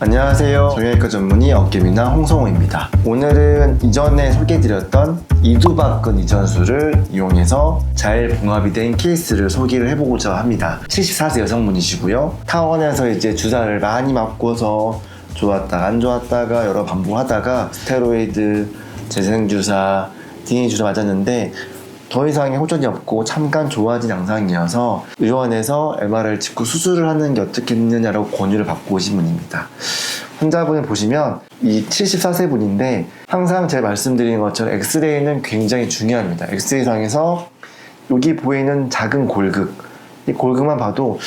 안녕하세요. 정형외과 전문의 어깨미나 홍성호입니다. 오늘은 이전에 소개해드렸던 이두박근 이전술을 이용해서 잘 봉합이 된 케이스를 소개를 해보고자 합니다. 74세 여성분이시고요. 타원에서 이제 주사를 많이 맞고서 좋았다가 안 좋았다가 여러 반복을 하다가 스테로이드, 재생주사, DNA 주사 맞았는데 더 이상의 호전이 없고 잠깐 좋아진 양상이어서 의원에서 MRI를 찍고 수술을 하는 게 어떻겠느냐라고 권유를 받고 오신 분입니다. 환자분을 보시면 이 74세 분인데 항상 제가 말씀드린 것처럼 엑스레이는 굉장히 중요합니다. 엑스레이상에서 여기 보이는 작은 골극, 이 골극만 봐도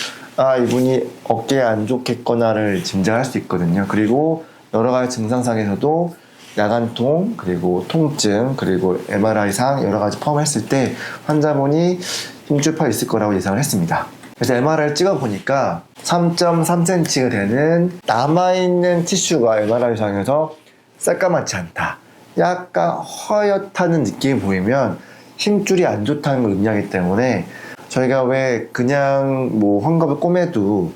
이분이 어깨에 안 좋겠거나를 짐작할 수 있거든요. 그리고 여러 가지 증상상에서도 야간통, 그리고 통증, 그리고 MRI상 여러 가지 포함했을 때 환자분이 힘줄파 있을 거라고 예상을 했습니다. 그래서 MRI를 찍어보니까 3.3cm가 되는 남아있는 티슈가 MRI상에서 새까맣지 않다. 약간 허옇다는 느낌이 보이면 힘줄이 안 좋다는 걸 의미하기 때문에 저희가 왜 그냥 헝겊을 꼬매도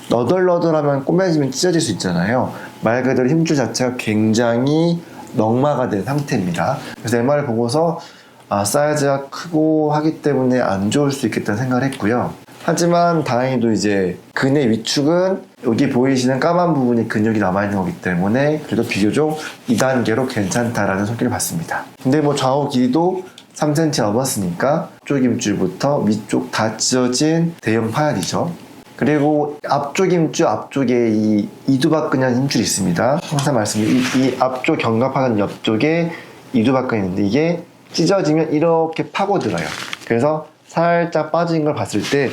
너덜너덜하면 꼬매지면 찢어질 수 있잖아요. 말 그대로 힘줄 자체가 굉장히 넉마가 된 상태입니다. 그래서 MR을 보고서 사이즈가 크고 하기 때문에 안 좋을 수 있겠다는 생각을 했고요. 하지만 다행히도 이제 근의 위축은 여기 보이시는 까만 부분이 근육이 남아있는 거기 때문에 그래도 비교적 2단계로 괜찮다라는 소개를 받습니다. 근데 좌우 길이도 3cm 넘었으니까 앞쪽 힘줄부터 위쪽 다 찢어진 대형 파열이죠. 그리고 앞쪽 힘줄 앞쪽에 이 이두박근이라는 힘줄이 있습니다. 항상 말씀드린 이 앞쪽 견갑하는 옆쪽에 이두박근이 있는데 이게 찢어지면 이렇게 파고들어요. 그래서 살짝 빠진 걸 봤을 때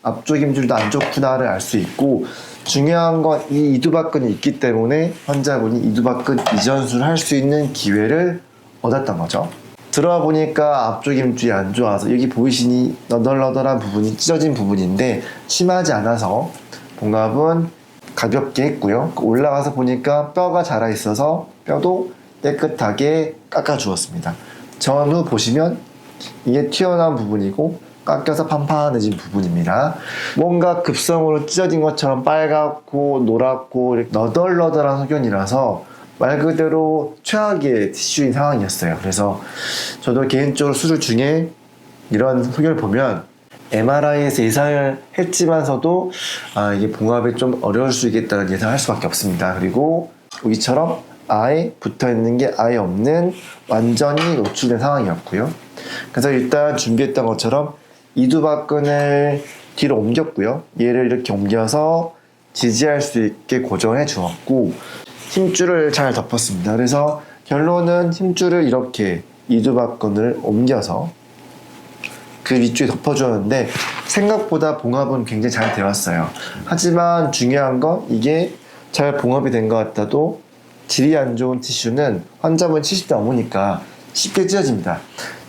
앞쪽 힘줄도 안 좋구나를 알 수 있고, 중요한 건 이 이두박근이 있기 때문에 환자분이 이두박근 이전술을 할 수 있는 기회를 얻었던 거죠. 들어와 보니까 앞쪽 힘줄이 안 좋아서 여기 보이시니 너덜너덜한 부분이 찢어진 부분인데 심하지 않아서 봉합은 가볍게 했고요. 올라가서 보니까 뼈가 자라 있어서 뼈도 깨끗하게 깎아 주었습니다. 전후 보시면 이게 튀어나온 부분이고 깎여서 판판해진 부분입니다. 뭔가 급성으로 찢어진 것처럼 빨갛고 노랗고 너덜너덜한 소견이라서 말 그대로 최악의 티슈인 상황이었어요. 그래서 저도 개인적으로 수술 중에 이런 소견을 보면 MRI에서 예상을 했지만서도 이게 봉합이 좀 어려울 수 있겠다는 예상을 할 수밖에 없습니다. 그리고 여기처럼 아예 붙어있는 게 아예 없는 완전히 노출된 상황이었고요. 그래서 일단 준비했던 것처럼 이두박근을 뒤로 옮겼고요. 얘를 이렇게 옮겨서 지지할 수 있게 고정해 주었고 힘줄을 잘 덮었습니다. 그래서 결론은 힘줄을 이렇게 이두박근을 옮겨서 그 위쪽에 덮어주었는데 생각보다 봉합은 굉장히 잘 되었어요. 하지만 중요한 건 이게 잘 봉합이 된 것 같아도 질이 안 좋은 티슈는 환자분 70대 넘으니까 쉽게 찢어집니다.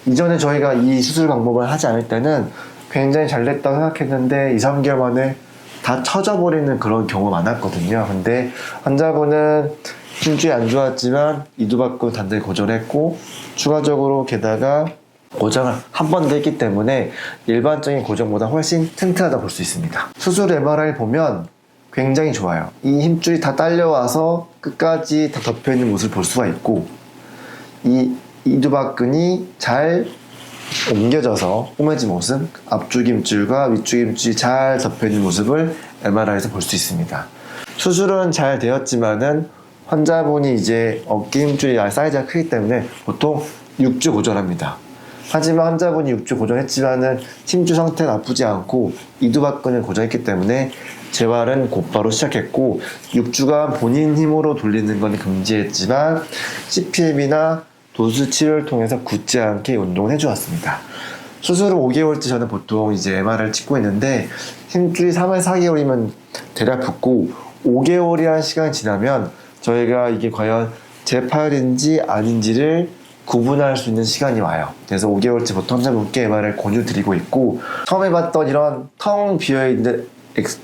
이전에 저희가 이 수술 방법을 하지 않을 때는 굉장히 잘 됐다고 생각했는데 2, 3개월 만에 다 처져버리는 그런 경우가 많았거든요. 근데 환자분은 힘줄이 안 좋았지만 이두박근 단단히 고정했고 추가적으로 게다가 고정을 한 번 더 했기 때문에 일반적인 고정보다 훨씬 튼튼하다 볼 수 있습니다. 수술 MRI 보면 굉장히 좋아요. 이 힘줄이 다 딸려와서 끝까지 다 덮여있는 모습을 볼 수가 있고 이 이두박근이 잘 옮겨져서 꼬매진 모습, 앞쪽 힘줄과 위쪽 힘줄이 잘 덮여있는 모습을 MRI에서 볼 수 있습니다. 수술은 잘 되었지만은 환자분이 이제 어깨 힘줄이 사이즈가 크기 때문에 보통 6주 고정합니다. 하지만 환자분이 6주 고정했지만은 힘줄 상태가 나쁘지 않고 이두박근을 고정했기 때문에 재활은 곧바로 시작했고 6주간 본인 힘으로 돌리는 건 금지했지만 CPM이나 도수 치료를 통해서 굳지 않게 운동을 해주었습니다. 수술을 5개월째 저는 보통 이제 MR을 찍고 있는데 힘줄이 3에서 4개월이면 대략 붙고 5개월이라는 시간이 지나면 저희가 이게 과연 재파열인지 아닌지를 구분할 수 있는 시간이 와요. 그래서 5개월째 보통 환자분께 MR을 권유드리고 있고 처음에 봤던 이런 텅 비어있는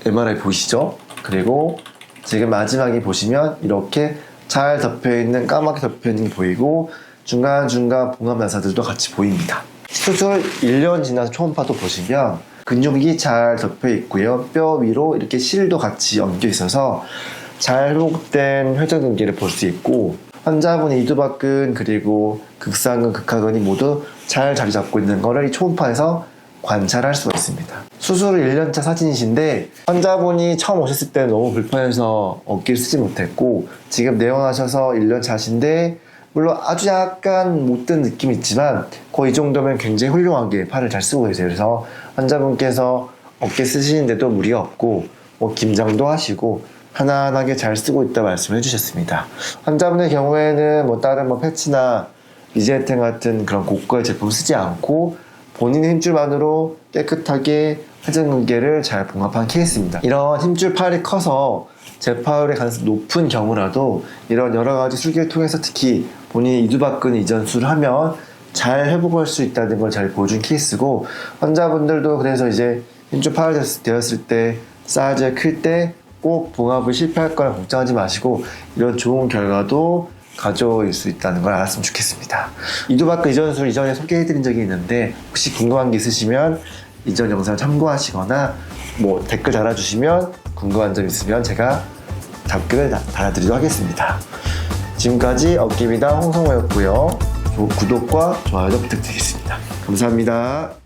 MRI 보이시죠? 그리고 지금 마지막에 보시면 이렇게 잘 덮여있는 까맣게 덮여있는 게 보이고 중간중간 봉합 나사들도 같이 보입니다. 수술 1년 지나서 초음파도 보시면 근육이 잘 덮여 있고요. 뼈 위로 이렇게 실도 같이 엉겨 있어서 잘 회복된 회전근개를 볼 수 있고 환자분의 이두박근 그리고 극상근, 극하근이 모두 잘 자리 잡고 있는 것을 이 초음파에서 관찰할 수가 있습니다. 수술 후 1년차 사진이신데 환자분이 처음 오셨을 때는 너무 불편해서 어깨를 쓰지 못했고 지금 내원하셔서 1년차신데 물론 아주 약간 못든 느낌이 있지만 거의 이 정도면 굉장히 훌륭하게 팔을 잘 쓰고 계세요. 그래서 환자분께서 어깨 쓰시는데도 무리가 없고 김장도 하시고 편안하게 잘 쓰고 있다 말씀을 해주셨습니다. 환자분의 경우에는 다른 패치나 리제텐 같은 그런 고가의 제품 쓰지 않고 본인의 힘줄만으로 깨끗하게 회전근개를 잘 봉합한 케이스입니다. 이런 힘줄 팔이 커서 재파열의 가능성이 높은 경우라도 이런 여러 가지 술기를 통해서 특히 본인이 이두박근 이전술을 하면 잘 회복할 수 있다는 걸 잘 보여준 케이스고 환자분들도 그래서 이제 힘줄 파열되었을 때 사이즈가 클 때 꼭 봉합을 실패할 거라 걱정하지 마시고 이런 좋은 결과도 가져올 수 있다는 걸 알았으면 좋겠습니다. 이두박근 이전술 이전에 소개해드린 적이 있는데 혹시 궁금한 게 있으시면 이전 영상을 참고하시거나 댓글 달아주시면 궁금한 점 있으면 제가 답글을 달아드리도록 하겠습니다. 지금까지 어깨미당 홍성호였고요. 구독과 좋아요도 부탁드리겠습니다. 감사합니다.